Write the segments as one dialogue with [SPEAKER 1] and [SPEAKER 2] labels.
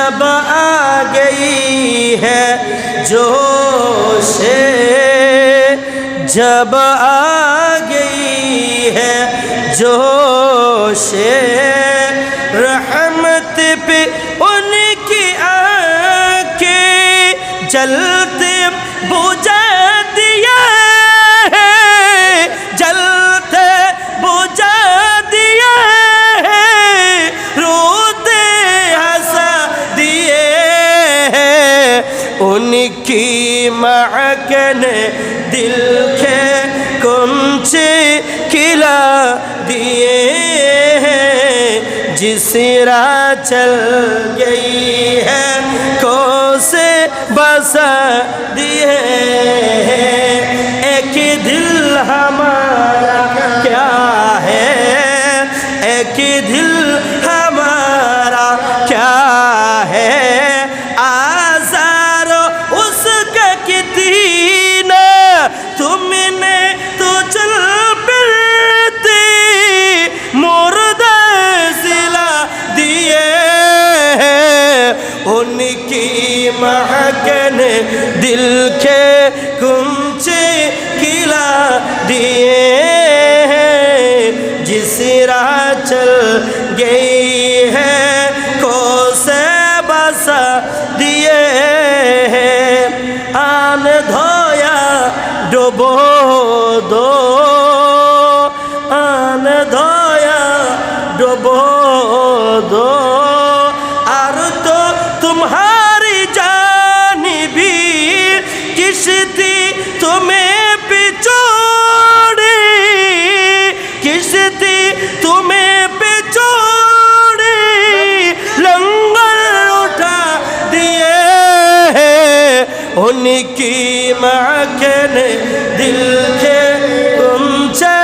[SPEAKER 1] जब आ गई है जोशे, जब आ गई है जोशे रहमत पे उनकी आंखें जलते बुझा दिया है, जलते बुझा दिया है, रोते हंसा दिए हैं। उनकी महक ने दिल के कुंचे खिला दिए हैं। जिस राह चल गई है कोसे बसा दिए हैं। एक दिल हमारा क्या है, एक दिल हमारा क्या है, आज़ारो उसका कितना तुमने तो चल पड़ते मुर्दा सिला दिए। उनकी महक ने दिल के कुंचे खिला दिए हैं। जिस राह चल गई है कोसे बसा दिए हैं। आन धोया डुबो दो, आन धोया डुबो दो, और तो तुम्हारी जान भी किश्ती तुम्हें पिछोड़ी, किश्ती तुम्हें पिछोड़ी लंगर उठा दिए हैं। उनकी महक ने दिल के कुंचे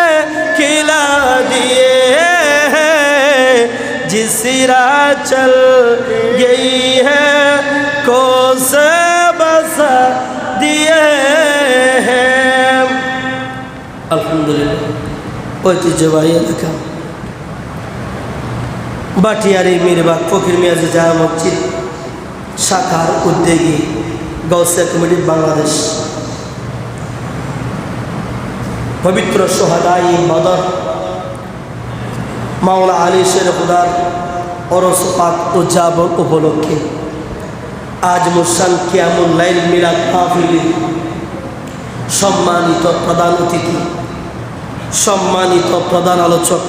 [SPEAKER 1] खिला दिए हैं। जिस राह चल गई है कोसे बसा दिए हैं। अल्हम्दुलिल्लाह ঐতিহ্যবাহী এলাকা বাটিয়ারি মিরবাগ ফকির মিয়াজি জামে মসজিদ শাখার উদ্যোগী গাউসিয়া কমিটি বাংলাদেশ পবিত্র সোহাদাই বদর মাওলা আলী শের খুদার ওরস পাক উদযাপন উপলক্ষে আজ মুসান কিয়ামুল লাইল মিলাদ মাহফিলে সম্মানিত প্রধান অতিথি, সম্মানিত প্রধান আলোচক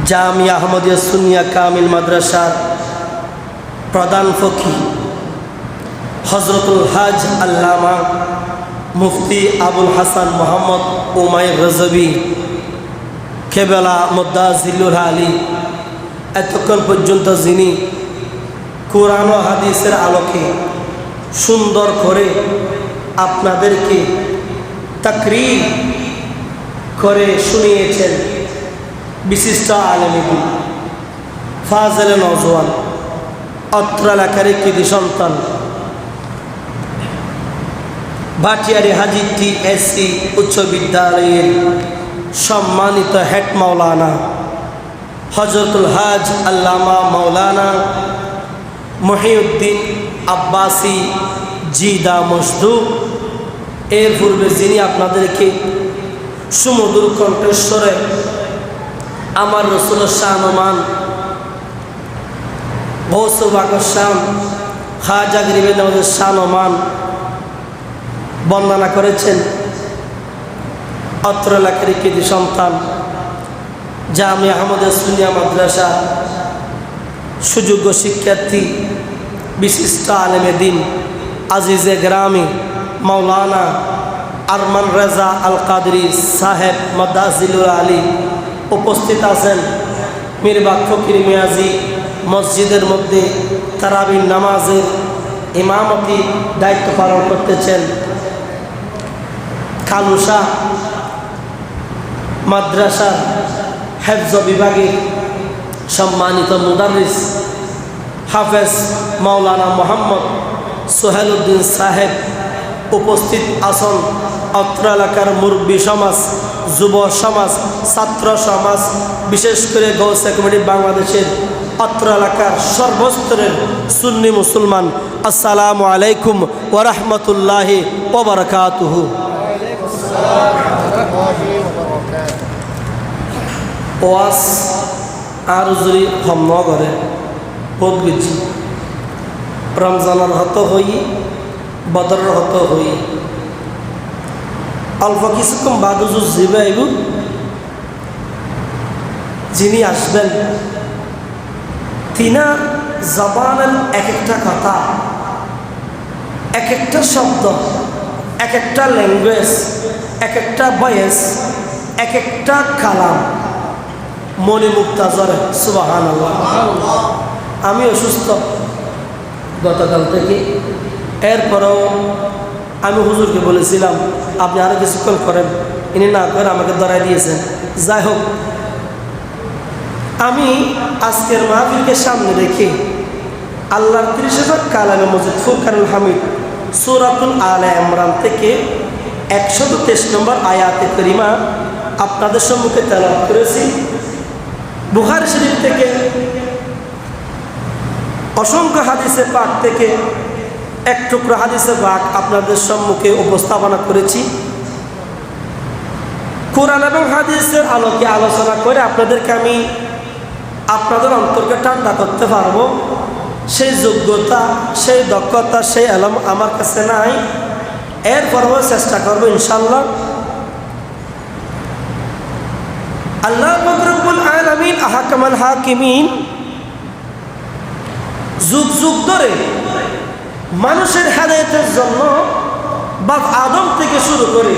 [SPEAKER 1] জামিয়া আহমদিয়া সুন্নিয়া কামিল মাদ্রাসার প্রধান ফকি হজরতুল হাজ আল্লামা মুফতি আবুল হাসান মোহাম্মদ উমাইর রজবি কেবলা মুদ্দাজিলুল আলী, এতক্ষণ পর্যন্ত যিনি কোরআন ও হাদিসের আলোকে সুন্দর করে আপনাদেরকে তাকরীর করে শুনিয়েছেন, বিশিষ্ট আলেম ফাজেল নওজোয়ান অত্র এলাকার কৃতি সন্তান ভাটিয়ারি হাজী টিএসসি উচ্চ বিদ্যালয়ের সম্মানিত হেড মাওলানা হযরতুল হাজ আল্লামা মাওলানা মহিউদ্দিন আব্বাসী জিদা মসদু, এর পূর্বে যিনি আপনাদেরকে সুমধুর কণ্ঠস্বরে আমার রসুলের শাহনমান গৌস বাকশান খাজা গরিবে নওয়াজের শাহনমান বর্ণনা করেছেন। অত্র এলাকার কৃতি সন্তান জামিয়া আহমদিয়া সুন্নিয়া মাদ্রাসা সুযোগ্য শিক্ষার্থী বিশিষ্ট আলেমে দিন আজিজে গ্রামী মাওলানা আরমান রেজা আল কাদরি সাহেব মুদ্দাজিলুল আলী উপস্থিত আছেন। মিরবাগ ফকির মিয়াজি মসজিদের মধ্যে তারাবির নামাজের ইমামতি দায়িত্ব পালন করতেছেন। কালুশা মাদ্রাসার হেফজ বিভাগের সম্মানিত মুদারিস হাফেজ মাওলানা মোহাম্মদ সোহেলউদ্দিন সাহেব উপস্থিত আছেন। অত্র এলাকার মুরব্বী সমাজ, যুব সমাজ, ছাত্র সমাজ, বিশেষ করে গাউসিয়া কমিটি বাংলাদেশের অত্র এলাকার সর্বস্তরের সুন্নি মুসলমান, আসসালামু আলাইকুম ওয়া রাহমাতুল্লাহি ওয়া বারাকাতুহু। ওয়াস আর যদি হম্ম করে বহুত গেছি, রমজানের হত হই, বদরের হত হই, অল্প কিছুক্ষণ বাদ জিবে আইব, যিনি আসবেন তিনার জবানের এক একটা কথা, এক একটা শব্দ, এক একটা ল্যাঙ্গুয়েজ, এক একটা ভয়েস, এক একটা কালাম মনে মুক্তাজরে সুবহানাল্লাহ। আমি অসুস্থ গতকাল থেকে, এরপরেও আমি হুজুরকে বলেছিলাম আপনি আরও কিছুক্ষণ করেন, ইনি না করে আমাকে ধরাই দিয়েছেন। যাই হোক, আমি আজকের মাহফিলকে সামনে রেখে আল্লাহর 30,000 কালামে মজিদ ফুরকানুল হামিদ সূরাতুল আলে ইমরান থেকে 123 নম্বর আয়াতে কারিমা আপনাদের সম্মুখে তেলাওয়াত করেছি। বুখারী শরীফ থেকে অসংখ্য হাদিসে পাক থেকে এক টুকরো হাদিসে পাক আপনাদের সম্মুখে উপস্থাপনা করেছি। কোরআন এবং হাদিসের আলোকে আলোচনা করে আপনাদেরকে আমি আপনাদের অন্তরকে ঠান্ডা করতে পারবো, সেই যোগ্যতা, সেই দক্ষতা, সেই এলম আমার কাছে নাই। এরপরও চেষ্টা করবো ইনশাআল্লাহ। আল্লাহ রব্বুল আলামিন আহকামুল হাকিমিন যুগ যুগ ধরে মানুষের হেদায়েতের জন্য বাপ আদম থেকে শুরু করে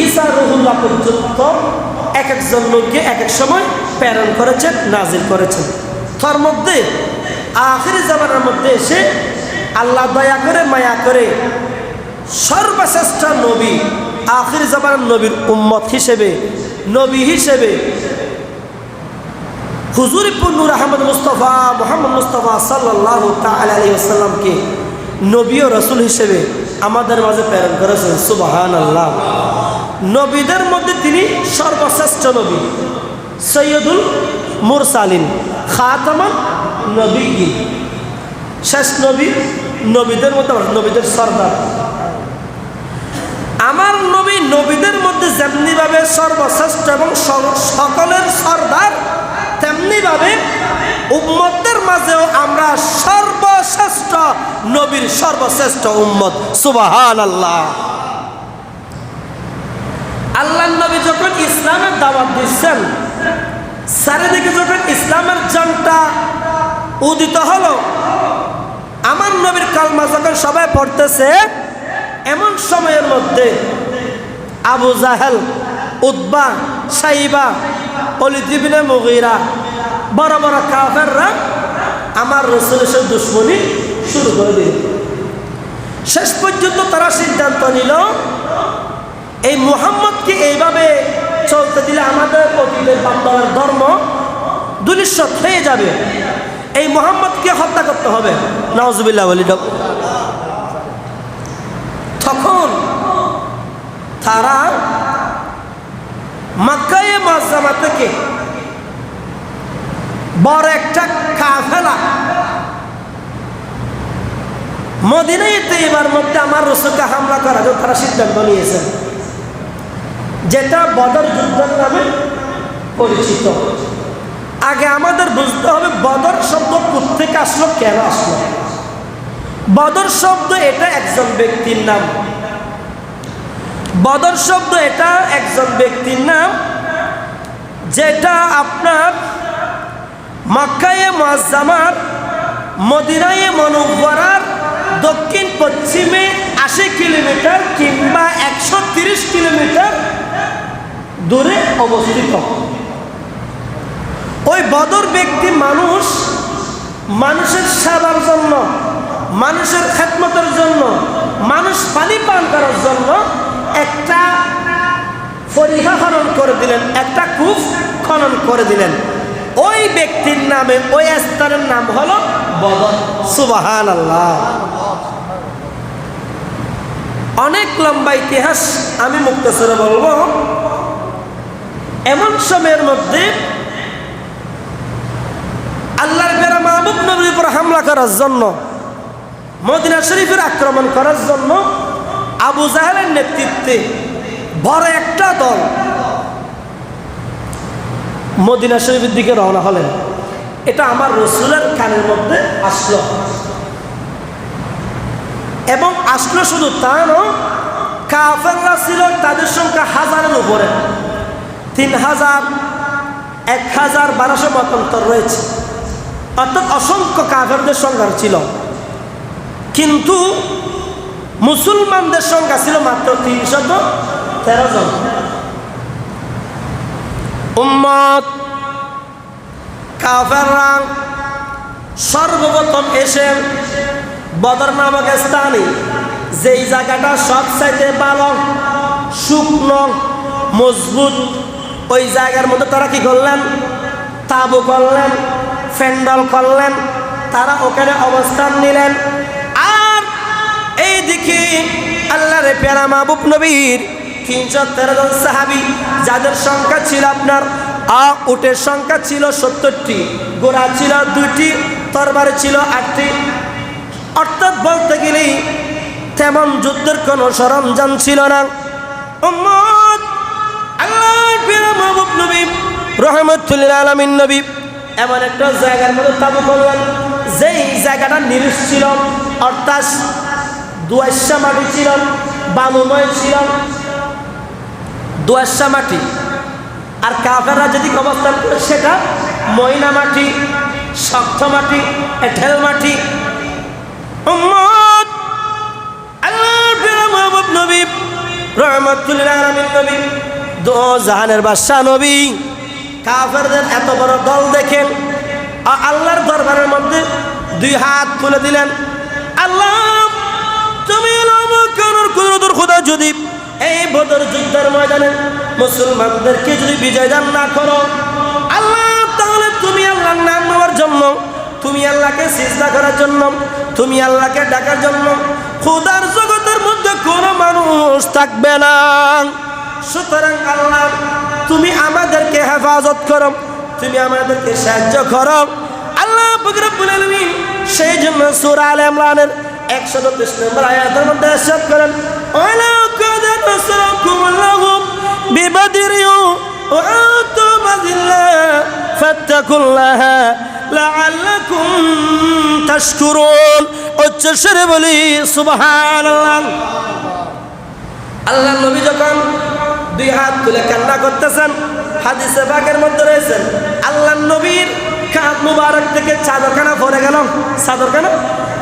[SPEAKER 1] ঈসা রুহুল্লাহ পর্যন্ত এক একজন লোককে এক এক সময় প্রেরণ করেছেন, নাজিল করেছেন। তার মধ্যে আখির জামানার মধ্যে এসে আল্লাহ দয়া করে মায়া করে সর্বশ্রেষ্ঠ নবী, আখির জামানার নবীর উম্মত হিসেবে, নবী হিসেবে হুজুর নূর আহমদ মুস্তাফা মুহাম্মদ মুস্তাফা সাল্লাল্লাহু তাআলা আলাইহি ওয়াসাল্লামকে নবী ও রাসূল হিসেবে আমাদের মাঝে প্রেরণ করেছেন। সুবহানাল্লাহ। নবীদের মধ্যে তিনি সর্বশ্রেষ্ঠ নবী, সৈয়দুল মুরসালিন, খাতামান নবিয়্যিন, শেষ নবী, নবীদের মধ্যে নবীদের সর্দার। আমার নবী নবীদের মধ্যে যেমনিভাবে সর্বশ্রেষ্ঠ এবং সকলের সর্দার, তেমনিভাবে উম্মতের মাঝেও আমরা সর্বশ্রেষ্ঠ নবীর সর্বশ্রেষ্ঠ উম্মত। সুবহানাল্লাহ। আল্লাহর নবী যখন ইসলামের দাওয়াত দিচ্ছেন, চারিদিকে যখন ইসলামের জনটা উদিত হলো, আমার নবীর কালমা যখন সবাই পড়তেছে, এমন সময়ের মধ্যে আবু জাহেল, উতবা, সাইবা, ওয়ালিদ ইবনে মুগীরা, বড় বড় কাফেররা আমার রাসূলের সাথে দুশমনি শুরু করে দিল। শেষ পর্যন্ত তারা সিদ্ধান্ত নিল, এই মুহাম্মদকে এইভাবে চলতে দিলে আমাদের অতীতের বান্দার ধর্ম দুনিশ্বর হয়ে যাবে, এই মুহাম্মদকে হত্যা করতে হবে। নাউজুবিল্লাহ। তখন তারা মক্কায়ে মুআজ্জামা থেকে বড় একটা কাফেলা মদিনায়ে তৈয়বার মধ্যে আমার রাসূলকে হামলা করার জন্য তারা সিদ্ধান্ত নিয়েছেন, যেটা বদর যুদ্ধের নামে পরিচিত। আগে আমাদের বুঝতে হবে বদর শব্দ কোত্থেকে আসলো, কেন আসলো। বদর শব্দ এটা একজন ব্যক্তির নাম, বদর শব্দ এটা একজন ব্যক্তির নাম, যেটা আপনার মক্কায়ে মুআজ্জামার মদিনায়ে মুনাওয়ারার দক্ষিণ পশ্চিমে 80 কিলোমিটার কিংবা 130 কিলোমিটার দূরে অবস্থিত। ওই বদর ব্যক্তি মানুষের সেবার জন্য, মানুষের খেদমতের জন্য, মানুষ পানি পান করার জন্য একটা ফরিহা খনন করে দিলেন, একটা কূপ খনন করে দিলেন। ওই ব্যক্তির নামে ওই স্থানের নাম হলো বদর। সুবহানাল্লাহ। অনেক লম্বা ইতিহাস, আমি মুক্তাসরে বলবো। এমন সময়ের মধ্যে আল্লাহর প্যারা মাহবুব নবীর উপর হামলা করার জন্য, মদিনা শরীফের আক্রমণ করার জন্য আবু জাহেলের নেতৃত্বে বড় একটা দল মদিনা শরীফের দিকে রওনা হলেন। এটা আমার রসুলের কানের মধ্যে আসলো, এবং আসলো শুধু তা নয়, কাফেররা ছিল তাদের সংখ্যা হাজারের উপরে, 3000, 1000-1200 মতান্তর রয়েছে, অর্থাৎ অসংখ্য কাফেরদের সংখ্যা ছিল। কিন্তু মুসলমানদের সংখ্যা ছিল মাত্র 313 জন। উম্মত কাফেররা সর্বপ্রথম এসে বদর নামক স্থানে, যেই জায়গাটা সবচাইতে ভালো, শুকনো, মজবুত, ওই জায়গার মধ্যে তারা কি করলেন? তাবু করলেন, ফ্যান্ডল করলেন, তারা ওখানে অবস্থান নিলেন। আর এইদিকে আল্লাহর প্যারা মাহবুব নবীর 313 জন সাহাবী, যাদের সংখ্যা ছিল আপনার উটের সংখ্যা ছিল 70টি, ঘোড়া ছিল 2টি, তরবারি ছিল 8টি, অর্থাৎ বলতে গেলে তেমন যুদ্ধের কোনো সরঞ্জাম ছিল না। উম্মত আল্লাহর প্যারা মাহবুব নবী রহমতুল আলামিন নবী এমন একটা জায়গার মধ্যে তাবু করলেন, যেই জায়গাটা নিরিশ ছিল, অর্থাৎ দুয়াশা মাটি ছিল, বালুময় ছিল, দুয়াশা মাটি। আর কাফেররা যেদিকে অবস্থান করে সেটা ময়না মাটি, শক্ত মাটি, এঁঠেল মাটি। উম্মত আল্লাহর প্যারা মাহবুব নবী রহমতুল আলামিন নবী, দো জাহানের বাদশা নবী, কাফেরদের এত বড় দল দেখেন আল্লাহর দরবারের মধ্যে 2 হাত তুলে দিলেন। আল্লাহ, তুমি কুদরতুল খোদা যদি এই বদর যুদ্ধের ময়দানে মুসলমানদেরকে যদি বিজয় দান না করো আল্লাহ, তাহলে তুমি আল্লাহর নাম নেওয়ার জন্য, তুমি আল্লাহকে সিজদা করার জন্য, তুমি আল্লাহকে ডাকার জন্য খোদার জগতের মধ্যে কোনো মানুষ থাকবে না। সুতরাং আল্লাহ, তুমি আমাদেরকে হেফাজত করো, তুমি আমাদেরকে সাহায্য করো। আল্লাহ পাক রব্বুল আলামিন সেই জন্য সূরা আলে ইমরানের 133 নম্বর আয়াতের মধ্যে ইরশাদ করেন, ওয়ালা কাদ নাসরাকুমুল্লাহু বিবাদরি ওয়া আনতুম আযিল্লা ফাত্তাকুল্লাহা লাআল্লাকুম তাশকুরুন। উচ্চস্বরে বলি সুবহানাল্লাহ। আল্লাহ নবী যখন 2 হাত তুলে কান্না করতেছেন, হাদিসে পাকের মধ্যে রয়েছে আল্লাহ নবীর কাঁধ মুবারক থেকে চাদরখানা পড়ে গেল, চাদরখানা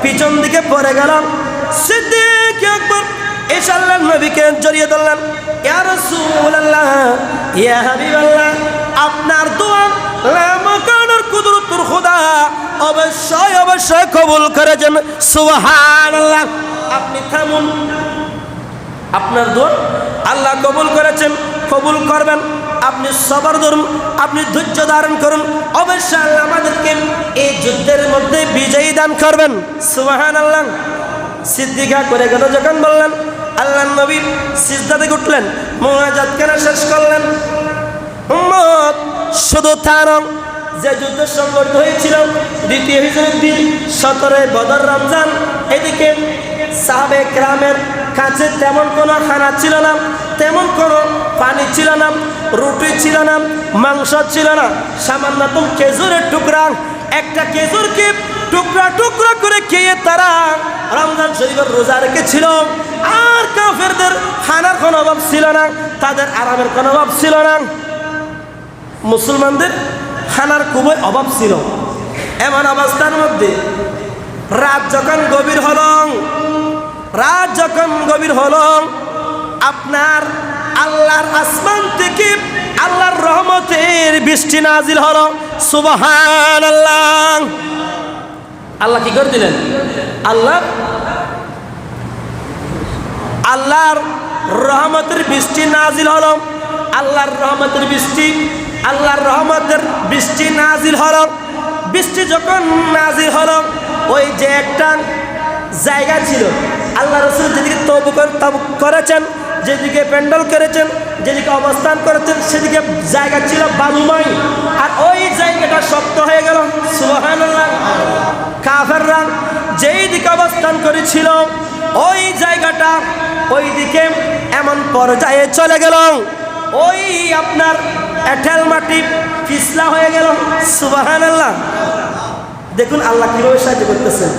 [SPEAKER 1] পিছন দিকে পড়ে গেল। সিদ্দিক আকবর এসে আল্লাহ নবীকে জড়িয়ে ধরলেন, ইয়া রাসূলুল্লাহ, ইয়া হাবিবাল্লাহ, আপনার দোয়া লামাকানুর কুদরতুল খোদা অবশ্যই অবশ্যই কবুল করেছেন। সুবহানাল্লাহ। আপনি থামুন, আপনার দোয়া আল্লাহ কবুল করেছেন, কবুল করবেন। আপনি সবর ধরুন, আপনি ধৈর্য ধারণ করুন, অবশ্যই আল্লাহ আমাদেরকে এই যুদ্ধের মধ্যে বিজয়ী দান করবেন। সুবহানাল্লাহ। সিদ্দিকা করে গেল যখন বললেন, আল্লাহ নবী সিজদা থেকে উঠলেন, মুনাজাত কেন শেষ করলেন। উম্মত শুধু তারং যে যুদ্ধ সংঘটিত হয়েছিল 2য় হিজরির দিন 17 বদর রমজান, এদিকে সাহাবে কেরামের কাছে তেমন কোনো খানা ছিল না, তেমন কোনো পানি ছিল না, রুটি ছিল না, মাংস ছিল না, সামান্য তো খেজুরের টুকরা, একটা খেজুরকে টুকরা টুকরা করে খেয়ে তারা রমজান শরীফের রোজা রেখেছিল। আর কাফেরদের খানার কোনো অভাব ছিল না, তাদের আরামের কোনো অভাব ছিল না, মুসলমানদের খানার খুবই অভাব ছিল। এমন অবস্থার মধ্যে রাত যখন গভীর হলো, আপনার আল্লাহর আসমান থেকে আল্লাহর রহমতের বৃষ্টি নাজিল হলো। সুবহানাল্লাহ। আল্লাহ কি করে দিলেন? আল্লাহর রহমতের বৃষ্টি নাজিল হলো। আল্লাহর রহমতের বৃষ্টি নাজিল হলো। বৃষ্টি যখন নাজিল হলো, ওই যে একটা জায়গা ছিল আল্লাহ রাসূল যেদিকে তওবা করেছেন, যেদিকে প্যান্ডেল করেছেন, যেদিকে অবস্থান করেছেন, সেদিকে জায়গা ছিল বালুময়, আর ওই জায়গাটা শক্ত হয়ে গেল। সুবহানাল্লাহ। কাফেররা যেই দিকে অবস্থান করেছিল ওই জায়গাটা ওই দিকে এমন পর্যায়ে চলে গেল, ওই আপনার এঁটেল মাটি পিছলা হয়ে গেল। সুবহানাল্লাহ। দেখুন আল্লাহ কিভাবে সাহায্য করতেছেন।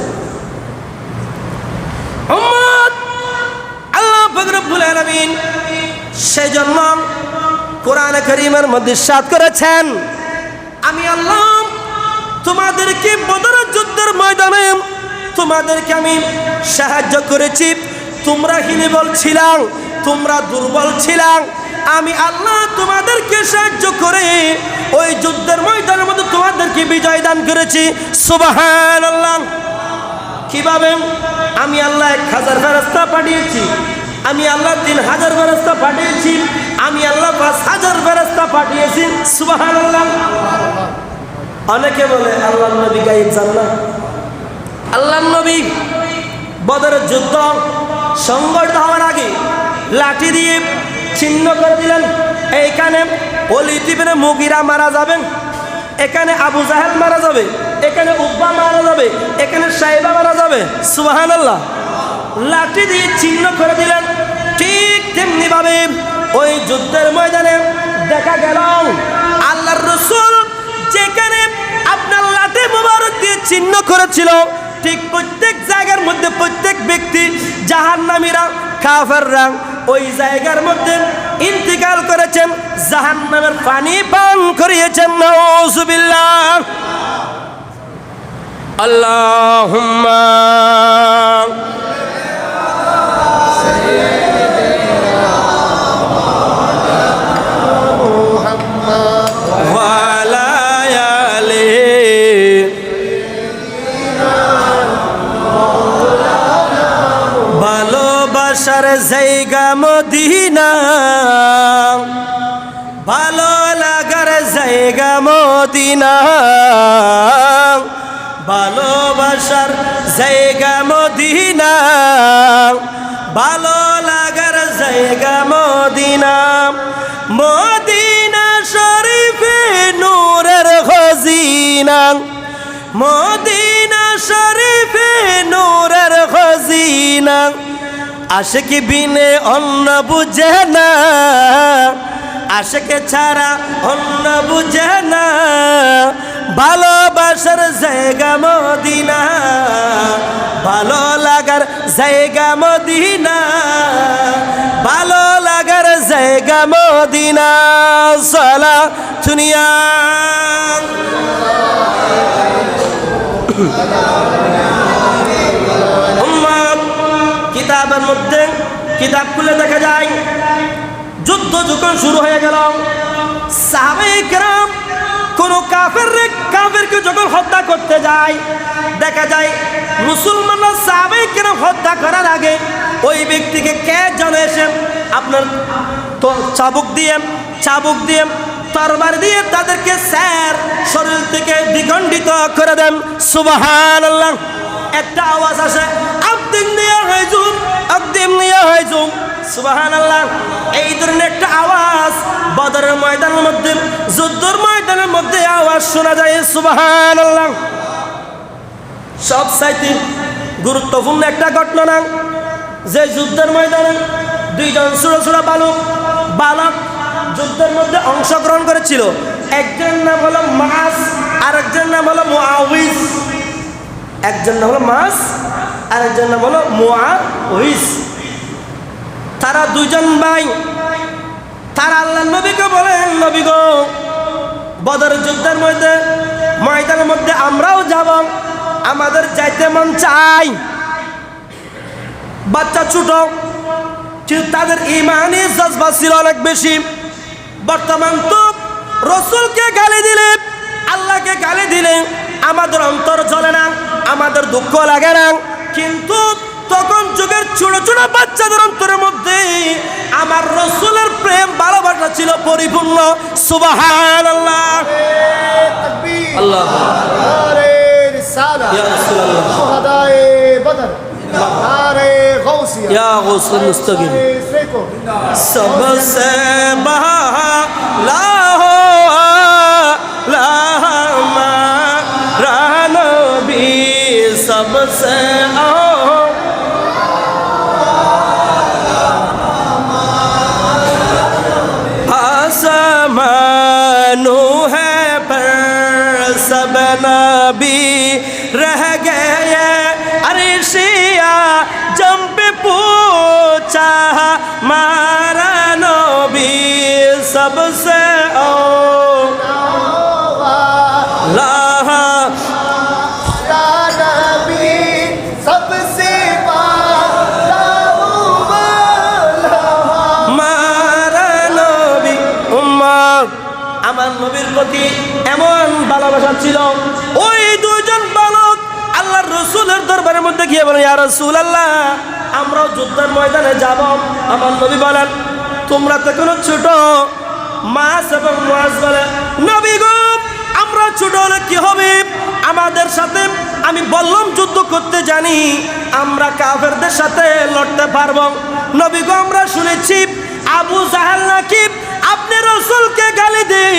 [SPEAKER 1] আল্লাহ পাক রব্বুল আলামিন সেজন্য কোরআনে কারীমের মধ্যে ইরশাদ করেছেন, আমি আল্লাহ তোমাদেরকে বদরের যুদ্ধের ময়দানে তোমাদেরকে আমি সাহায্য করেছি। তোমরা হীনবল ছিলা, তোমরা দুর্বল ছিলা, আমি আল্লাহ তোমাদেরকে সাহায্য করে ওই যুদ্ধের ময়দানের মধ্যে তোমাদেরকে বিজয় দান করেছি। সুবহানাল্লাহ। কিভাবে? আমি আল্লাহ 1000 ফেরেশতা পাঠিয়েছি, আমি আল্লাহ 3000 ফেরেশতা পাঠিয়েছি, আমি আল্লাহ 5000 ফেরেশতা পাঠিয়েছি। সুবহানাল্লাহ। অনেকে বলে আল্লাহর নবী গায়েব জানে না। আল্লাহর নবী বদরের যুদ্ধ সংগঠিত হওয়ার আগে লাঠি দিয়ে চিহ্ন করে দিলেন, এইখানে ওলীদ ইবনে মুগীরা মারা যাবেন, এখানে আবু জাহেল মারা যাবে, এখানে উকবা মারা যাবে, এখানে সাইবা মারা যাবে। সুবহানাল্লাহ। লাঠি দিয়ে চিহ্ন করে দিলেন। ঠিক তেমনি ভাবে ওই যুদ্ধের ময়দানে দেখা গেল আল্লাহর রাসূল যেখানে আপনার লাঠি মোবারক দিয়ে চিহ্ন করেছিল, ঠিক প্রত্যেক জায়গার মধ্যে প্রত্যেক ব্যক্তি জাহান্নামীরা কাফেররা ওই জায়গার মধ্যে ইন্তিকাল করেছেন, জাহান্নামের পানি পান করিয়েছেন। নাউযুবিল্লাহ। আল্লাহুম্মা ভালোবাসার জায়গা মদিনা, ভালো লাগার জায়গা মদিনা, ভালোবাসার জায়গা মদিনা, ভালো লাগার জায়গা মদিনা। মদিনা শরীফে নূরের খজিনা, মদিনা শরীফে নূরের খজিনা, আশিক বিনে অন্য বুঝে না, আশিক ছাড়া অন্য বুঝে না, ভালোবাসার জায়গা মদিনা, ভালো লাগার জায়গা মদিনা, ভালো লাগার জায়গা মদিনা। সালাতুনিয়া কিতাবের মধ্যে কিতাব খুলে দেখা যায় যুদ্ধ যখন শুরু হয়ে গেল, সাহাবায়ে কেরাম কোন কাফেরকে যখন হত্যা করতে যায়, দেখা যায় মুসলমানরা সাহাবায়ে কেরাম হত্যা করার আগে ওই ব্যক্তিকে কে যেন এসে আপনার তো চাবুক দিয়ে তরবারি দিয়ে তাদেরকে শরীর থেকে দ্বিখণ্ডিত করে দেন। সুবহানাল্লাহ। একটা আওয়াজ আসে, আব্দিন নিয়া হয়জুম, আব্দিন নিয়া হয়জুম। সুবহানাল্লাহ। এই ধরনের একটা আওয়াজ বদরের ময়দানের মধ্যে, যুদ্ধের ময়দানের মধ্যে আওয়াজ শোনা যায়। সুবহানাল্লাহ। সবচাইতে গুরুত্বপূর্ণ একটা ঘটনা, যে যুদ্ধের ময়দানে দুইজন ছোট ছোট বালক যুদ্ধের মধ্যে অংশগ্রহণ করেছিল। একজন নাম হলো মাস, আর একজন নাম হলো মুআউইজ। একজন নাম হলো মাস, আর একজন নাম হলো মুআউইজ। তারা দুইজন ভাই। তারা আল্লাহর নবীকে বলেন, নবী গো, বদর যুদ্ধের ময়দানের মধ্যে আমরাও যাব, আমাদের যাইতে মন চাই। বাচ্চা ছোট, তাদের ইমানি জজবা ছিল অনেক বেশি। বর্তমান তো রাসূলকে গালি দিলে, আল্লাহকে গালি দিলে আমাদের অন্তর জ্বলে না, আমাদের দুঃখ লাগে না। কিন্তু তখন যুগের ছোট ছোট বাচ্চাদের অন্তরের মধ্যে আমার রাসূলের প্রেম ভালোবাসা ছিল পরিপূর্ণ। সুবহানাল্লাহ। আল্লাহ। ইয়া রাসূলুল্লাহ। শুহাদায়ে বদর।
[SPEAKER 2] नारे गौसिया
[SPEAKER 1] या गौसुल मुस्तकीम
[SPEAKER 2] देखो
[SPEAKER 1] सबसे बहाला हो हमारा नबी सबसे आसमानू है पर सब नबी रह गए अर्शिया जम पे पूछा मारा नबी सबसे
[SPEAKER 2] नबी सबसे
[SPEAKER 1] আমার নবীর প্রতি এমন ভালোবাসা ছিল ওই দুইজন বালক আল্লাহর রাসূলের দরবারের মধ্যে গিয়ে বলে ইয়া রাসূলুল্লাহ আমরাও যুদ্ধের ময়দানে যাব। আমার নবী বলেন তোমরা তো কোনো ছোট। মাস এবং মুআজ বলে নবী গো আমরা ছোট হলে কি হবে, আমাদের সাথে আমি বললাম যুদ্ধ করতে জানি, আমরা কাফেরদের সাথে লড়তে পারবো। নবী গো আমরা শুনেছি আবু জাহেল নাকি আপনি রসুলকে গালি দিয়ে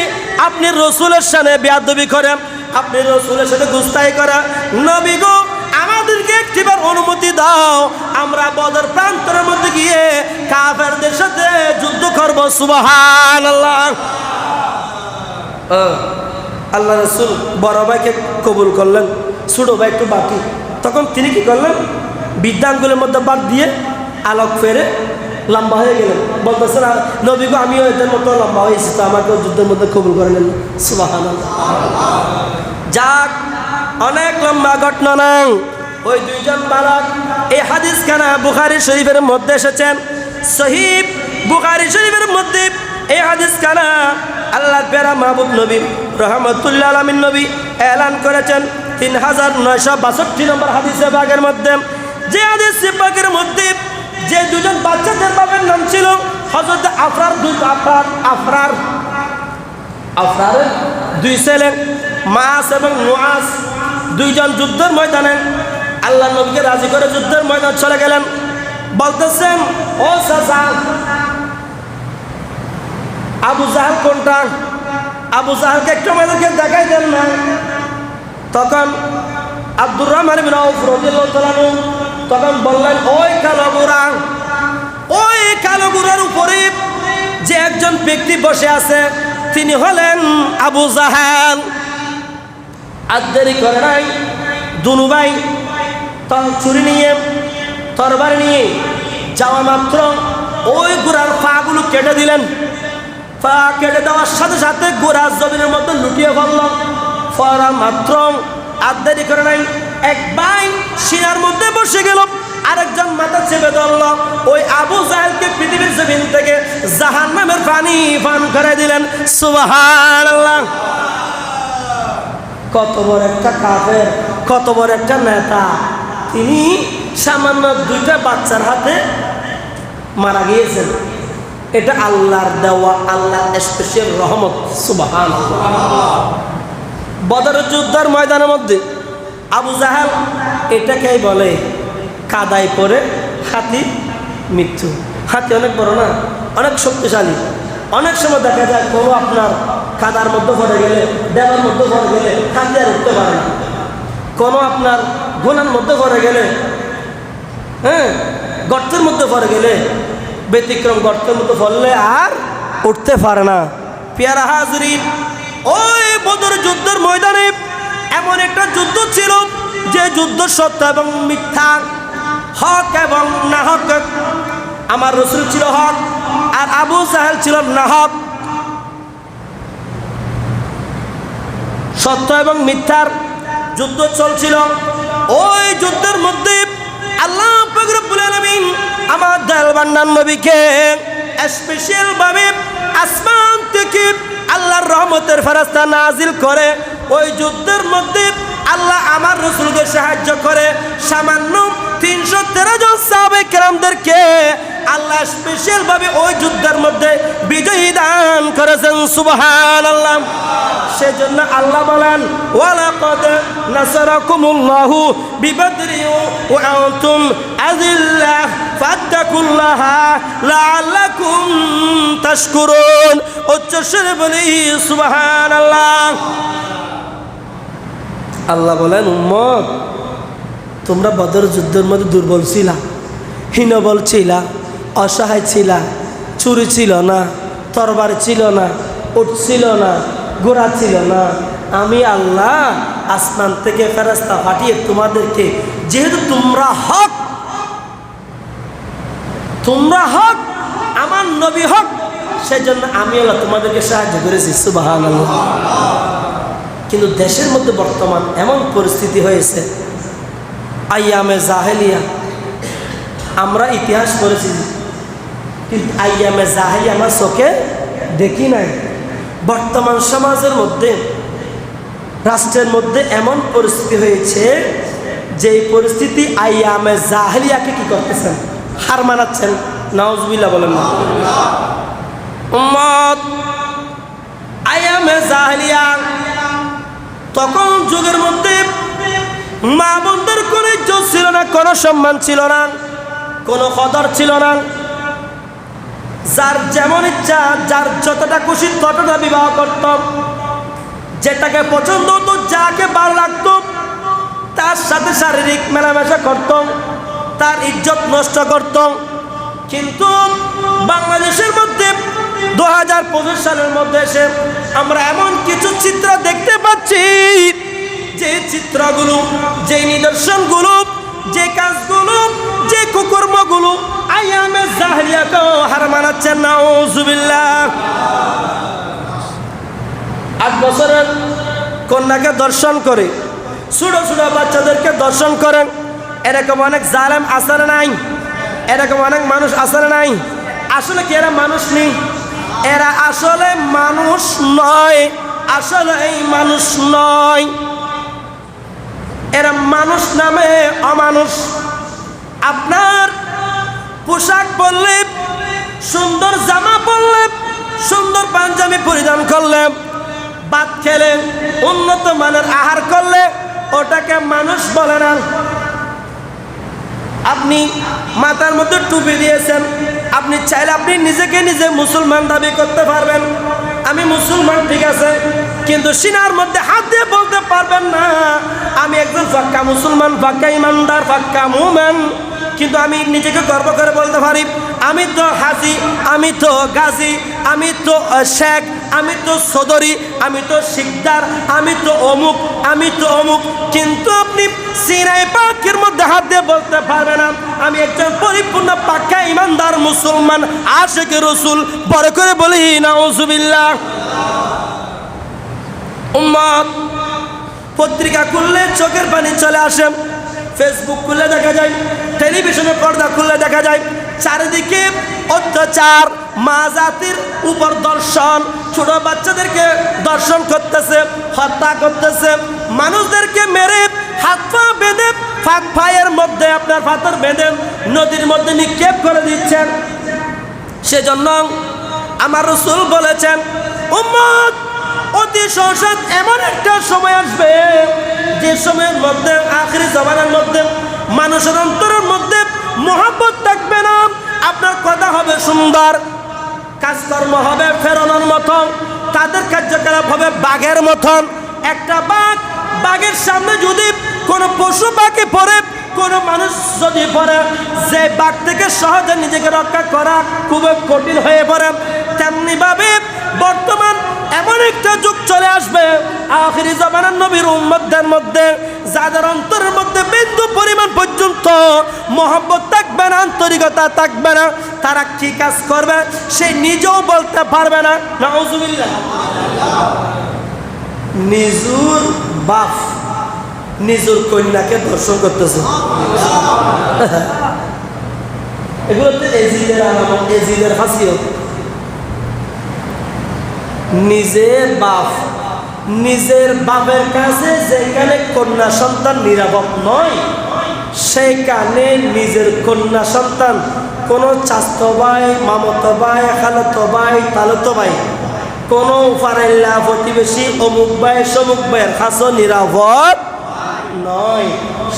[SPEAKER 1] আপনি রসুলের সামনে বেয়াদবি করেন, আপনি রসুলের সাথে গুস্তাই করেন। নবী গো আমাদেরকে একটিবার অনুমতি দাও, আমরা বদর প্রান্তরের মধ্যে গিয়ে কাফেরদের সাথে যুদ্ধ করব। সুবহানাল্লাহ। আল্লাহ রসুল বড় ভাইকে কবুল করলেন, ছোট ভাই একটু বাকি। তখন তিনি কি করলেন, বিদ্যাঙ্গুলের মধ্যে বাদ দিয়ে আলোক ফেরে লম্বা হয়ে গেলেন। বলতেছেন নবী গো আমিও এদের মতো লম্বা হয়েছি, তো আমাকেও যুদ্ধের মধ্যে কবুল করে নেন। সুবহানাল্লাহ। যাক অনেক লম্বা ঘটনা নাই। ওই দুইজন বালক এই হাদিস খানা বুখারী শরীফের মধ্যে এসেছেন। সহিহ বুখারী শরীফের মধ্যে এই হাদিস খানা আল্লাহর প্যারা মাহবুব নবী রহমতুল্লাহ আলামিন নবী এলান করেছেন 3962 নম্বর হাদিসে পাকের মধ্যে। যে হাদিসে পাকের মধ্যে যে দুজন বাচ্চাদের বাবার নাম ছিল হযরত আফরারের দুই ছেলে মাস এবং মুআজ, দুইজন যুদ্ধের ময়দানে আল্লাহ নবীকে রাজি করে যুদ্ধের ময়দান চলে গেলেন। বলতেছেন ও চাচা আবু জাহেল কোনটা, আবু জাহেলকে একটু আমাদেরকে দেখাই দেন না। তখন আব্দুর রহমান ইবনে আউফ রাদিয়াল্লাহু তাআলা তখন বললেন ওই কালো গোরা, ওই কালো গোরার উপরে যে একজন ব্যক্তি বসে আছে তিনি হলেন আবু জাহেল। আর দেরি করে নাই, দুনু ভাই ছুরি নিয়ে তরবারি নিয়ে যাওয়া মাত্র ওই গোরার পা গুলো কেটে দিলেন। পা কেটে দেওয়ার সাথে সাথে গোরা জমিনের মধ্যে লুটিয়ে পড়ল। পড়া মাত্র আর দেরি করে নাই, এক ভাই সিনার মধ্যে বসে গেল, আরেকজন মাথা চেপে ধরল। ওই আবু জাহেলকে পৃথিবীর জমিন থেকে জাহান্নামের পানি পান করে দিলেন। সুবহানাল্লাহ। কত বড় একটা কাফের, কত বড় একটা নেতা, তিনি সামান্য দুইটা বাচ্চার হাতে মারা গিয়েছেন। এটা আল্লাহর দেওয়া, আল্লাহ স্পেশাল রহমত। সুবহানাল্লাহ। বদরের যুদ্ধের ময়দানের মধ্যে আবু জাহেল এটাকেই বলে কাদায় পড়ে হাতি মৃত্যু। হাতি অনেক বড় না, অনেক শক্তিশালী। অনেক সময় দেখা যায় কোনো আপনার কাদার মধ্যে পড়ে গেলে, দেওয়ার মধ্যে পড়ে গেলে হাতি আর উঠতে পারে না। কোনো আপনার গোনার মধ্যে পড়ে গেলে, গর্তের মধ্যে পড়ে গেলে, ব্যতিক্রম গর্তের মধ্যে পড়লে আর উঠতে পারে না। পেয়ারা হাজরিন, ওই বদর যুদ্ধের ময়দানে এমন একটা যুদ্ধ ছিল যে যুদ্ধ সত্য এবং মিথ্যা, হক এবং না হক। আমার রাসূল ছিল হক আর আবু জাহেল ছিল না হক। সত্য এবং মিথ্যার যুদ্ধ চলছিল। ওই যুদ্ধের মধ্যে আল্লাহ পাক রব্বুল আলামিন আমার দয়াল বান্দার নবীকে স্পেশাল ভাবে আসমান থেকে আল্লাহর রহমতের ফেরেশতা নাজিল করে। ওই যুদ্ধের মধ্যে আল্লাহ আমার রাসূলকে সাহায্য করে। সামান্য 313 জন সাহাবায়ে কেরামদেরকে আল্লাহ স্পেশাল ভাবে ওই যুদ্ধের মধ্যে বিজয়ী দান করেছেন সুবহানাল্লাহ। সেজন্য আল্লাহ বলেন ওয়ালাকাদ নাসারাকুমুল্লাহু বিবদরি ওয়া আনতুম আযিল্লাহ ফাত্তাকুল্লাহা লাআল্লাকুম তাশকুরুন। উচ্চ স্বরে বলি সুবহানাল্লাহ। আল্লাহ বলেন উম্মত তোমরা বদর যুদ্ধের মধ্যে দুর্বল ছিলা, হীনবল ছিলা, অসহায় ছিলা, ছুরি ছিল না, তরবারি ছিল না, উট ছিল না, ঘোড়া ছিল না। আমি আল্লাহ আসমান থেকে ফেরেশতা পাঠিয়ে তোমাদেরকে, যেহেতু তোমরা হক, আমার নবী হক, সেজন্য আমি আল্লাহ তোমাদেরকে সাহায্য করেছি সুবহানাল্লাহ। কিন্তু দেশের মধ্যে বর্তমান এমন পরিস্থিতি হয়েছে, আইয়ামে জাহেলিয়া আমরা ইতিহাস পড়েছি, কিন্তু আইয়ামে জাহেলিয়া আমার চোখে দেখি নাই। বর্তমান সমাজের মধ্যে, রাষ্ট্রের মধ্যে এমন পরিস্থিতি হয়েছে, যেই পরিস্থিতি আইয়ামে জাহেলিয়াকে কি করতেছেন, হার মানাচ্ছেন। নাউজুবিল্লাহ বলেন না। উম্মত আইয়ামে জাহেলিয়া তখন যুগের মধ্যে মা বোনদের কোনো ইজ্জত ছিল না, কোনো সম্মান ছিল না, কোনো কদর ছিল না। যার যেমন ইচ্ছা, যার যতটা খুশি ততটা বিবাহ করত, যেটাকে পছন্দ হতো, যাকে ভালো লাগতো তার সাথে শারীরিক মেলামেশা করত, তার ইজ্জত নষ্ট করত। কিন্তু বাংলাদেশের মধ্যে 2025 সালের মধ্যে এসে আমরা এমন কিছু চিত্র দেখতে পাচ্ছি, যে চিত্রগুলো, যে নিদর্শনগুলো, যে কাজগুলো, যে কুকর্মগুলো আইয়ামে জাহেলিয়াকেও হার মানাচ্ছেন। নাউজুবিল্লাহ। 8 বছরের কন্যাকে দর্শন করে, ছোট ছোট বাচ্চাদেরকে দর্শন করেন। এরকম অনেক জালেম আছে না নাই? এরকম অনেক মানুষ আছে না নাই? আসলে কি এরা মানুষ নেই? এরা আসলে মানুষ নয়, আসলে এই মানুষ নয়, এরা মানুষ নামে অমানুষ। আপনার পোশাক পরলে, সুন্দর জামা পরলে, সুন্দর পাঞ্জাবি পরিধান করলে, ভাত খেলে, উন্নত মানের আহার করলে ওটাকে মানুষ বলে না। আপনি মাথার মধ্যে টুপি দিয়েছেন, আপনি চাইলে আপনি নিজেকে নিজে মুসলমান দাবি করতে পারবেন, আমি মুসলমান, ঠিক আছে, কিন্তু সিনার মধ্যে হাত দিয়ে বলতে পারবেন না আমি একজন পাক্কা মুসলমান, পাক্কা ইমানদার, পাক্কা মুমিন। কিন্তু আমি নিজেকে গর্ব করে বলতে পারি আমি তো হাজি, আমি তো গাজী, আমি তো শেখ, আমি তো চৌধুরী, আমি তো শিকদার, আমি তো অমুক, আমি তো অমুক। কিন্তু আপনি সিনাই পাকের মধ্যে হাত দিয়ে বলতে পারবেন না আমি একজন পরিপূর্ণ পাক্কা ইমানদার মুসলমান, আশিক রাসূল। বড় করে বলি নাউজুবিল্লাহ। উম্মত পত্রিকা খুললে চোখের পানি চলে আসে, ফেসবুক খুললে দেখা যায়, টেলিভিশনের পর্দা খুললে দেখা যায়, চারিদিকে অত্যাচার, মা জাতির উপর দর্শন, ছোট বাচ্চাদেরকে দর্শন করতেছে, হত্যা করতেছে, মানুষদেরকে মেরে হাত পা বেঁধে, পায়ের মধ্যে আপনার পাথর বেঁধে নদীর মধ্যে নিক্ষেপ করে দিচ্ছেন। সেজন্য আমার রাসূল বলেছেন উম্মত অতি সহসাত এমন একটা সময় আসবে, যে সময়ের মধ্যে আখিরি জামানার মধ্যে মানুষের অন্তরের মধ্যে মহব্বত থাকবে না। আপনার কথা হবে সুন্দর, কাজকর্ম হবে ফেরানোর মতন, তাদের কার্যকলাপ হবে বাঘের মতন। একটা বাঘের সামনে যদি কোনো পশু পাখি পড়ে, কোনো মানুষ যদি পড়ে, যে বাঘ থেকে সহজে নিজেকে রক্ষা করা খুবই কঠিন হয়ে পড়ে, তেমনি ভাবে বর্তমান এমন একটা যুগ চলে আসবে আখিরি জামানার নবীর উম্মতদের মধ্যে, যাদের অন্তরের মধ্যে বিন্দু পরিমাণ পর্যন্ত মহব্বত থাকবে না, আন্তরিকতা থাকবে না, তারা কি কাজ করবে সে নিজেও বলতে পারবে না। নাউজুবিল্লাহ। নিজুর বাপ নিজের কন্যাকে দর্শন করতেছে, এগুলো তো এজিদের আলামত, এজিদের খাসিয়ত। নিজের বাপের কাছে যেখানে কন্যা সন্তান নিরাপদ নয়, সেইখানে নিজের কন্যা সন্তান কোনো চাচতো ভাই, মামতো ভাই, খালাতো ভাই, তালতো ভাই, কোনো ফারেল্লা প্রতিবেশী অমুক ভাই সমুক ভাইয়ের কাছে নিরাপদ নয়।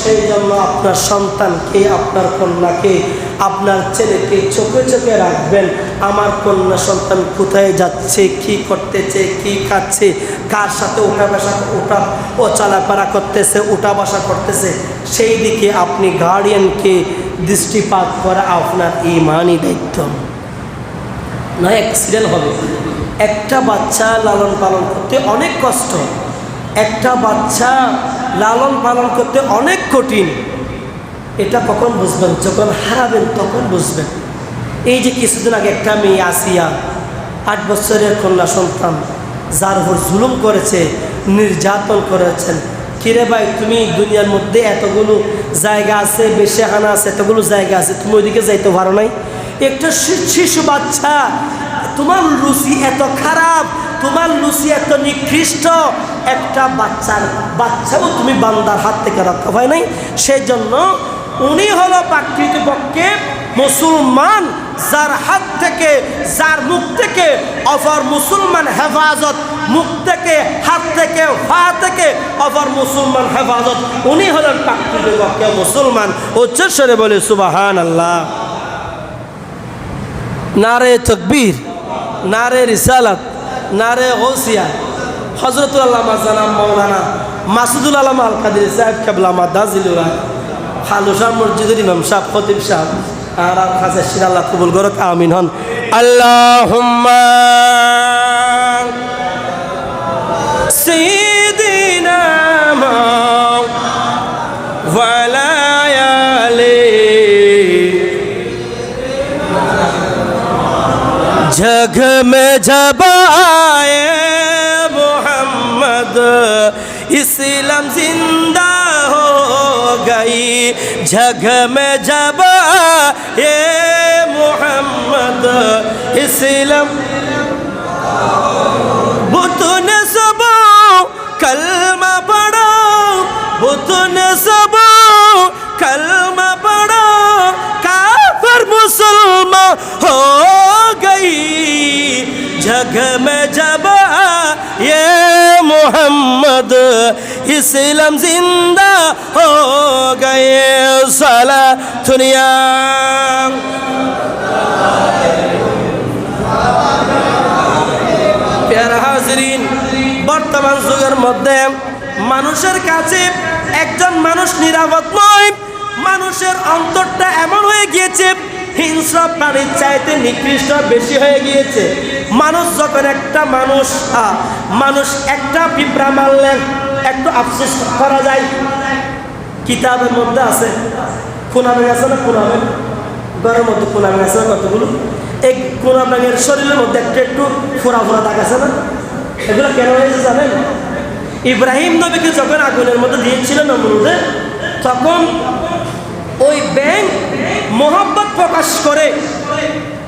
[SPEAKER 1] সেই জন্য আপনার সন্তানকে, আপনার কন্যাকে, আপনার ছেলেকে চোখে চোখে রাখবেন। আমার কন্যা সন্তান কোথায় যাচ্ছে, কি করতেছে, কি খাচ্ছে, কার সাথে ও চলাফেরা করতেছে, উঠা বসা করতেছে, সেই দিকে আপনি গার্ডিয়ানকে দৃষ্টিপাত করা আপনার ইমানই দায়িত্ব। নয় অ্যাক্সিডেন্ট হবে। একটা বাচ্চা লালন পালন করতে অনেক কষ্ট, একটা বাচ্চা লালন পালন করতে অনেক কঠিন। এটা কখন বুঝবেন? যখন হারাবেন তখন বুঝবেন। এই যে কিছুদিন আগে একটা মেয়ে আসিয়া, 8 বছরের কন্যা সন্তান, যার উপর জুলুম করেছে, নির্যাতন করেছেন। কিরে ভাই, তুমি দুনিয়ার মধ্যে এতগুলো জায়গা আছে, বেশিখানা আছে, এতগুলো জায়গা আছে, তুমি ওইদিকে যাইতে পারো নাই? একটা শিশু বাচ্চা, তোমার রুচি এত খারাপ, তোমার রুচি এত নিকৃষ্ট, একটা বাচ্চাও তুমি বান্দার হাত থেকে রক্ষা পায় নাই। সেই জন্য উনি হলো প্রকৃতপক্ষে মুসলমান, যার হাত থেকে, যার মুখ থেকে অপর মুসলমান হেফাজত, মুখ থেকে, হাত থেকে, পা থেকে অপর মুসলমান হেফাজত, উনি হলেন প্রকৃতপক্ষে মুসলমান। উচ্চস্বরে বলে সুবহানাল্লাহ। নারে তাকবীর, নারে রিসালাত, নারে গৌসিয়া। হযরতুল আল্লামা জানাব মাওলানা মাসুদুল আলম আল কাদের সাহেব কেবলা মাদাজিলুল্লাহ, খালুশা মসজিদের ইমাম সাহেব, খতিব সাহেব, আর কাছে শির আল্লাহ কবুল করুক, আমিন হন। আল্লাহুম্মা সাইয়্যিদিনা মাওলানা जग में जब आए मोहम्मद इस्लाम जिंदा हो गई, जग में जब आए मोहम्मद इस्लाम बुतन सब कलमा पढ़ो, बुतन सब कलमा पढ़ो, काफिर मुसलमान हो गई, जग में जब ये मोहम्मद इस्लाम जिंदा हो गए। साला दुनिया प्यारा हाजरीन, বর্তমান যুগের মধ্যে মানুষের কাছে একজন মানুষ নিরাপদ নয়। মানুষের অন্তরটা এমন হয়ে গিয়েছে, হিংস্র প্রাণীর চাইতে নিকৃষ্ট বেশি হয়ে গিয়েছে। মানুষ যখন একটা মানুষ একটা পিঁপড়া মারলে একটু আফসোস করা যায়। কিতাবের মধ্যে আছে, কোনাবেগ আছে না, কোনাবেগ ঘরের মধ্যে কোনাবেগ আছে না কতগুলো, এই কোনাবেগের শরীরের মধ্যে একটু একটু ফোড়া ফোড়া দাগ আছে না? এগুলো কেন হয়েছে জানেন? ইব্রাহিম নবীকে যখন আগুনের মধ্যে দিয়েছিল নমরুদে, তখন ওই ব্যাঙ মোহাম্মত প্রকাশ করে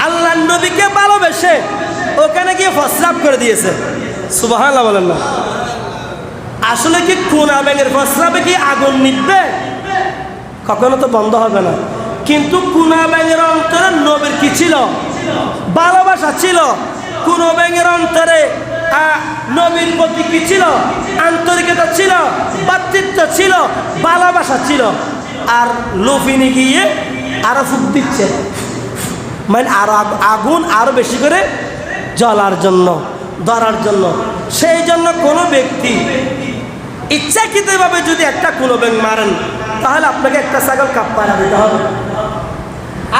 [SPEAKER 1] আল্লাহ নবীকে ভালোবেসে ওখানে গিয়ে প্রস্রাব করে দিয়েছে। সুবহানাল্লাহ বলেন না? আসলে কি কোনা ব্যাঙের প্রস্রাবে কি আগুন নিভবে? কখনো তো বন্ধ হবে না। কিন্তু কোনা ব্যাঙের অন্তরে নবীর কি ছিল? ভালোবাসা ছিল। কোন ব্যাঙের অন্তরে নবীর প্রতি কি ছিল? আন্তরিকতা ছিল, ভ্রাতৃত্ব ছিল, ভালোবাসা ছিল। আর লোফিনি গিয়ে আরো ফুক দিচ্ছে, মানে আরো আগুন আরো বেশি করে জ্বলার জন্য, ধরার জন্য। সেই জন্য কোনো ব্যক্তি ইচ্ছাকৃতভাবে যদি একটা কোনো ব্যাঙ মারেন, তাহলে আপনাকে একটা ছাগল কাফারা দিতে হবে।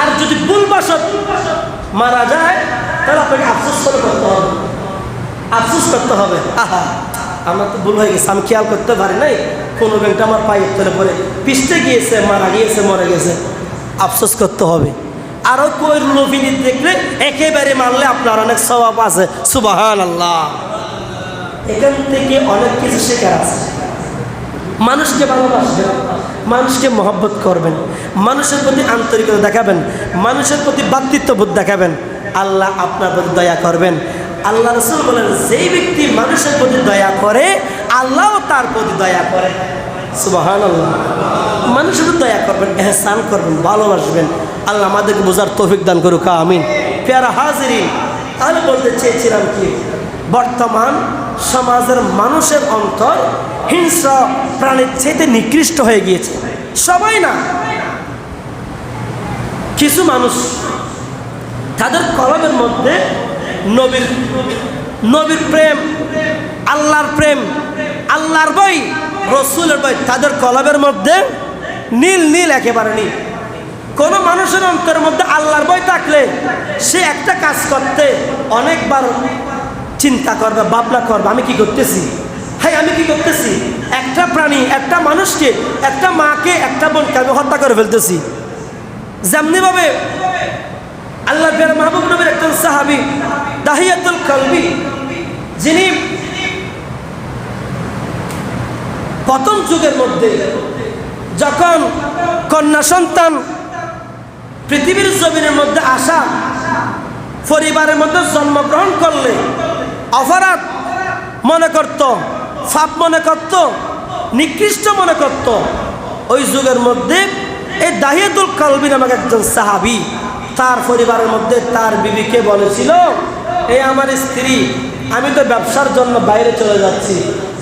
[SPEAKER 1] আর যদি ভুলবশত মারা যায়, তাহলে আপনাকে আফসোস করতে হবে, আফসোস করতে হবে। আহা, আমার তো ভুল হয়ে গেছে, আমি খেয়াল করতে পারি নাই, কোনো ব্যাংকটা আমার পায়ের তলে পড়ে পিষ্টে গিয়েছে, মারা গিয়েছে, মরে গেছে, আফসোস করতে হবে। আরও কই লোভিনী দেখলে একেবারে মারলে আপনার অনেক সওয়াব আছে। সুবহানাল্লাহ। এখান থেকে অনেক কিছু শেখার আছে। মানুষকে ভালোবাসবেন, মানুষকে মহব্বত করবেন, মানুষের প্রতি আন্তরিকতা দেখাবেন, মানুষের প্রতি ভ্রাতৃত্ববোধ দেখাবেন, আল্লাহ আপনার প্রতি দয়া করবেন। আল্লাহ রাসূল বলেন, যেই ব্যক্তি মানুষের প্রতি দয়া করে, আল্লাহও তার প্রতি দয়া করে। সুবহানাল্লাহ। মানুষের দয়া করবেন, এহসান করবেন, ভালোবাসবেন। আল্লাহ আমাদেরকে বোঝার তৌফিক দান করুক, আমিন। প্যারা হাজিরিন, তাহলে বলতে চেয়েছিলাম কি, বর্তমান সমাজের মানুষের অন্তর হিংস্র প্রাণীর চেয়ে নিকৃষ্ট হয়ে গিয়েছে। সবাই না, কিছু মানুষ তাদের কলমের মধ্যে নবীর প্রেম, আল্লাহর প্রেম, আল্লাহর বই, রসুলের বই, তাদের কলমের মধ্যে নীল একেবারে নীল। কোনো মানুষের অন্তরের মধ্যে আল্লাহর বই থাকলে সে একটা কাজ করতে অনেকবার চিন্তা করবে, ভাবনা করবে, আমি কি করতেছি, হ্যাঁ আমি কি করতেছি। একটা প্রাণী, একটা মানুষকে, একটা মাকে, একটা বোনকে আমি হত্যা করে ফেলতেছি। যেমনিভাবে আল্লাহ মাহবুব নবীর একজন সাহাবী দাহিয়াতুল কলবি, যিনি প্রথম যুগের মধ্যে যখন কন্যা সন্তান পৃথিবীর জমিনের মধ্যে আসা, পরিবারের মধ্যে জন্মগ্রহণ করলে অপরাধ মনে করত, পাপ মনে করত, নিকৃষ্ট মনে করত, ওই যুগের মধ্যে এই দাহিয়াতুল কলবি নামক একজন সাহাবী তার পরিবারের মধ্যে তার বিবিকে বলেছিল, এই আমার স্ত্রী, আমি তো ব্যবসার জন্য বাইরে চলে যাচ্ছি,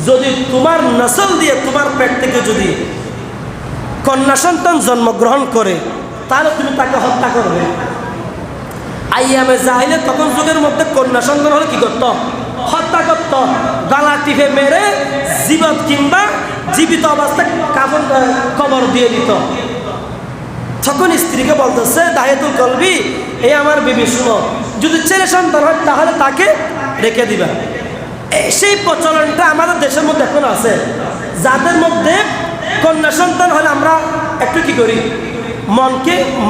[SPEAKER 1] যদি তোমার নসল দিয়ে, তোমার পেট থেকে যদি কন্যা সন্তান জন্মগ্রহণ করে তাহলে তুমি তাকে হত্যা করবে। আইয়ামে জাহিলে তখন যুগের মধ্যে কন্যা সন্তান হলে কি করত, হত্যা করত, গলা টিপে মেরে জীবত কিংবা জীবিত অবস্থায় কাফন কবর দিয়ে দিত। তখন স্ত্রীকে বলতেছে, দাহিয়াতুল কলবি, এই আমার বিবি শুনো, যদি ছেলে সন্তান হয় তাহলে তাকে রেখে দিবা। সেই প্রচলনটা আমাদের দেশের মধ্যে এখন আছে, যাদের মধ্যে কন্যা সন্তান হলে আমরা একটু কি করি,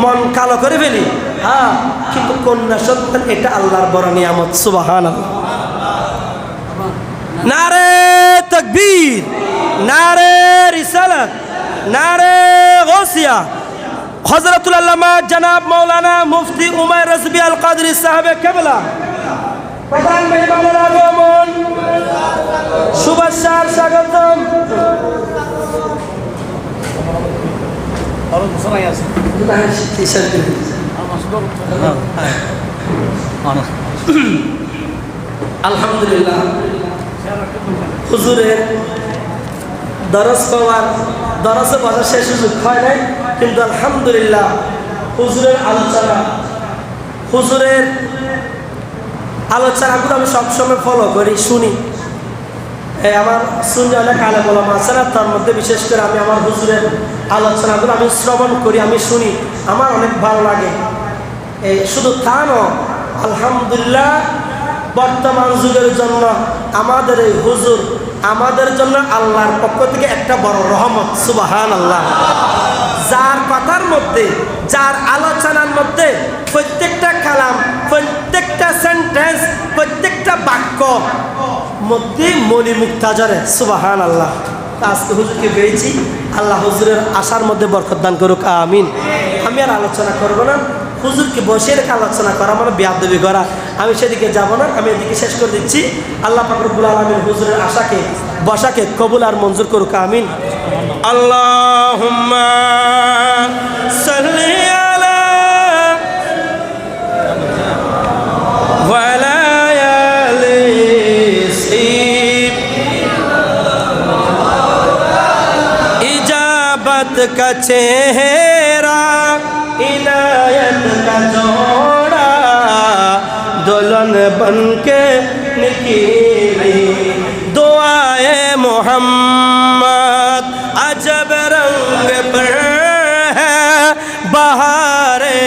[SPEAKER 1] মন কালো করে ফেলি। হ্যাঁ, কিন্তু কন্যা সন্তান এটা আল্লাহর বড় নিয়ামত, সুবহানাল্লাহ। নারে তাকবীর, নারে রিসালাত, নারে গাউসিয়া। হযরতুল আল্লামা জনাব মাওলানা মুফতি উমাইর রাজবি আল কাদরি সাহেব কেবলা প্রধান মেহমানের আগমন, শুভেচ্ছার স্বাগতম। আলহামদুলিল্লাহ, হুজুরের দরস পাওয়ার, দরসে বসার শেষ সুযোগ হয় নাই, কিন্তু আলহামদুলিল্লাহ হুজুরের আলোচনাগুলো আমি সবসময় ফলো করি, শুনি। আমার শুনে অনেক আলেম ওলামা আছে না, তার মধ্যে বিশেষ করে আমি আমার হুজুরের আলোচনাগুলো আমি শ্রবণ করি, আমি শুনি, আমার অনেক ভালো লাগে। এই শুধু তা নয়, আলহামদুলিল্লাহ বর্তমান যুগের জন্য আমাদের এই হুজুর আমাদের জন্য আল্লাহর পক্ষ থেকে একটা বড় রহমত, সুবহানাল্লাহ। যার কথার মধ্যে, যার আলোচনার মধ্যে প্রত্যেকটা কালাম, প্রত্যেকটা সেন্টেন্স, প্রত্যেকটা বাক্য মধ্যে মনি মুক্তা জরে, সুবহানাল্লাহ। আজকে হুজুরকে পেয়েছি, আল্লাহ হুজুরের আশার মধ্যে বরকত দান করুক, আমিন। আমি আর আলোচনা করব না, হুজুরকে বসে রেখে আলোচনা করা মানে বেয়াদবি করা, আমি সেদিকে যাব না, আমি এদিকে শেষ করে দিচ্ছি। আল্লাহ পাক রব্বুল আলামিন হুজুরের আশাকে, বসাকে কবুল আর মঞ্জুর করুক, আমিন। আল্লাহুম্মা সাল্লি আলা ওয়া আলা আলি इजाबत का चेहरा, इनायत का जोड़ा, दुल्हन बन के निकली दुआए मोहम्मद, अजब रंग पर है बहारे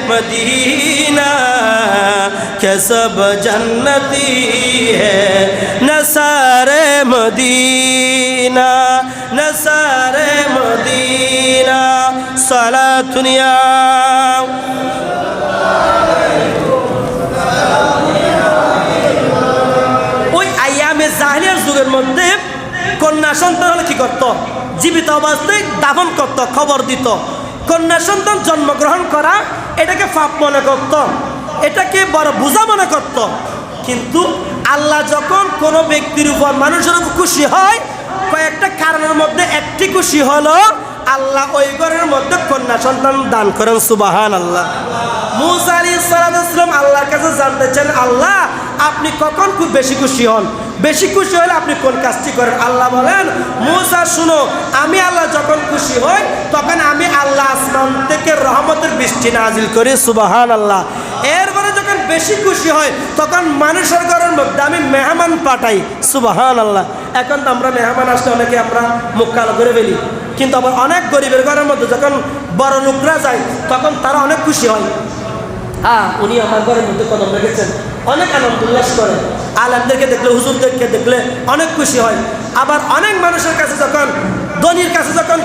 [SPEAKER 1] मदीना, के सब जन्नती है नसारे मदीना, नसारे मदीना। सलातुनिया ওই আইয়ামে জাহিলিয়ার যুগের মধ্যে কন্যা সন্তান হলে কি করত, জীবিত অবস্থায় দাফন করত, খবর দিত। কন্যা সন্তান জন্মগ্রহণ করা এটাকে পাপ মনে করত, এটাকে বড় বোঝা মনে করত। কিন্তু আল্লাহ যখন কোনো ব্যক্তির উপর, মানুষের উপর খুশি হয়, কয়েকটা কারণের মধ্যে একটি খুশি হলো আল্লাহ ওই ঘরের মধ্যে কন্যা সন্তান দান করেন। সুবহানাল্লাহ। মূসা আলাইহিস সালাম আল্লাহর কাছে জানতে চান, আল্লাহ আপনি কখন খুব বেশি খুশি হন? বেশি খুশি হলে আপনি কোন কাজটি করেন? আল্লাহ বলেন, মূসা শুনো, আমি আল্লাহ যখন খুশি হই তখন আমি আল্লাহ আসমান থেকে রহমতের বৃষ্টি নাজিল করি। সুবহানাল্লাহ। এরপরে যখন বেশি খুশি হয় তখন মানুষের ঘরের মধ্যে আমি মেহমান পাঠাই। সুবহানাল্লাহ। এখন তো আমরা মেহমান আসলে অনেকে আমরা মুখ কালো করে ফেলি, কিন্তু আবার অনেক গরিবের ঘরের মধ্যে যখন বড় লোকরা যায় তখন তারা অনেক খুশি হয়। উনি আমার ঘরের মধ্যে কদম রেখেছেন, অনেক আনন্দ উল্লাস করে। আলেমদেরকে দেখলে, হুজুরদেরকে দেখলে অনেক খুশি হয়। আবার অনেক মানুষের কাছে যখন, ধনীর কাছে যখন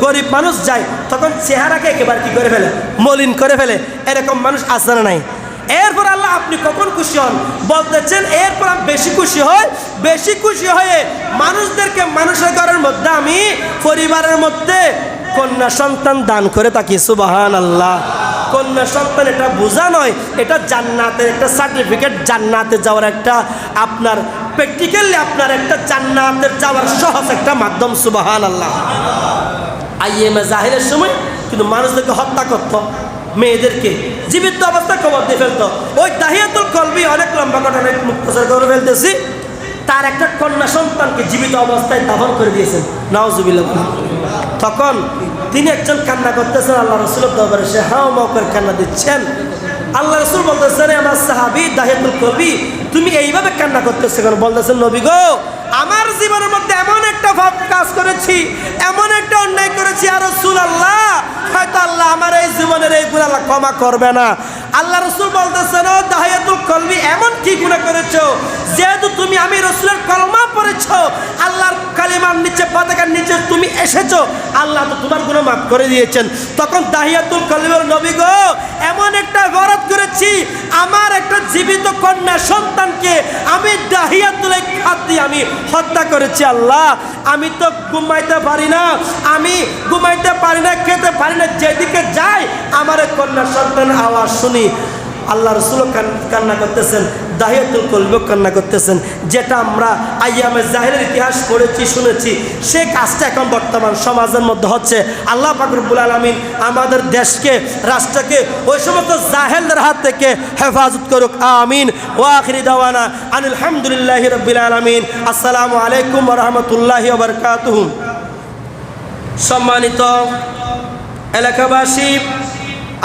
[SPEAKER 1] গরিব মানুষ যায় তখন চেহারাকে একেবারে কি করে ফেলে? মলিন করে ফেলে। এরকম মানুষ আছে না নাই? এরপর আল্লাহ আপনি কখন খুশি হন? বলতেছেন এরপর আমি বেশি খুশি হই, বেশি খুশি হয়ে মানুষদেরকে মানুষের ঘরের মধ্যে আমি পরিবারের মধ্যে কন্যা সন্তান দান করে থাকি। সুবহানাল্লাহ। কন্যা সন্তান এটা বোঝা নয়, এটা জান্নাতের একটা সার্টিফিকেট, জান্নাতে যাওয়ার একটা আপনার প্র্যাকটিক্যালি আপনার একটা জান্নাতের যাওয়ার সহজ একটা মাধ্যম। সুবহানাল্লাহ। আইএমএ জাহিরের সময় কিন্তু মানুষদেরকে হত্যা করতো, মেয়েদেরকে জীবিত অবস্থায় কবর দিয়ে ফেলতো। ওই দাহিয়াতুল কলবি, অনেক লম্বা ঘটনা মুক্তসর করে ফেলতেছি, তার একটা কন্যা সন্তানকে জীবিত অবস্থায় দাফন করে দিয়েছেন। নাউজুবিল্লাহ। তখন তিনি একজন কান্না করতেছেন আল্লাহ রসুলের দরবারে, সে হাও মাও করে কান্না দিচ্ছেন। আল্লাহ রসুল বলতেছেন, আমার সাহাবী দাহিয়াতুল কলবি, তুমি এইভাবে কান্না করতেছো কেন? বলতেছেন, নবী গো, আমার জীবনের মধ্যে এমন একটা ভাব কাজ করেছি, এমন একটা অন্যায় করেছি আর রাসূলুল্লাহ, হয়তো আল্লাহ আমার এই জীবনের এই গুনাহ আল্লাহ ক্ষমা করবে না। আল্লাহ রসুল বলতেছেন, ও দাহিয়াতুল কলবি, এমন কি গুনাহ করেছো? যেহেতু তুমি আমি রসুলের কলমা পড়েছো, আল্লাহর কালিমার নিচে, পতাকার নিচে তুমি এসেছো, আল্লাহ তো তোমার গুনাহ মাফ করে দিয়েছেন। তখন দাহিয়াতুল কলবি বলে, নবী গো, এমন একটা অপরাধ করেছি, আমার একটা জীবিত কন্যা সন্তানকে আমি দাহিয়াতুল হাত দিয়ে আমি হত্যা করেছি। আল্লাহ, আমি তো ঘুমাইতে পারি না, আমি ঘুমাইতে পারি না, খেতে পারি না, যেদিকে যাই আমার কন্যা সন্তানের আওয়াজ শুনি। আল্লাহ রসুল কান্না করতেছেন, দাহিয়াতুল কলবি কান্না করতেছেন। যেটা আমরা আইয়ামে জাহিরের ইতিহাস পড়েছি, শুনেছি, সে কাজটা এখন বর্তমান সমাজের মধ্যে হচ্ছে। আল্লাহ পাক রব্বুল আলামিন আমাদের দেশকে, রাষ্ট্রকে ওই সমস্ত জাহেলদের হাত থেকে হেফাজত করুক। আমিন। ওয়া আখিরি দাওয়ানা আনিল হামদুলিল্লাহি রাব্বিল আলামিন। আসসালামু আলাইকুম ওয়া রাহমাতুল্লাহি ওয়া বারাকাতুহু। সম্মানিত এলাকাবাসী,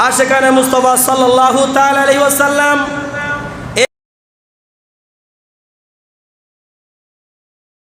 [SPEAKER 1] আশিকানে মুস্তাফা সাল্লাল্লাহু তাআলা আলাইহি ওয়াসাল্লাম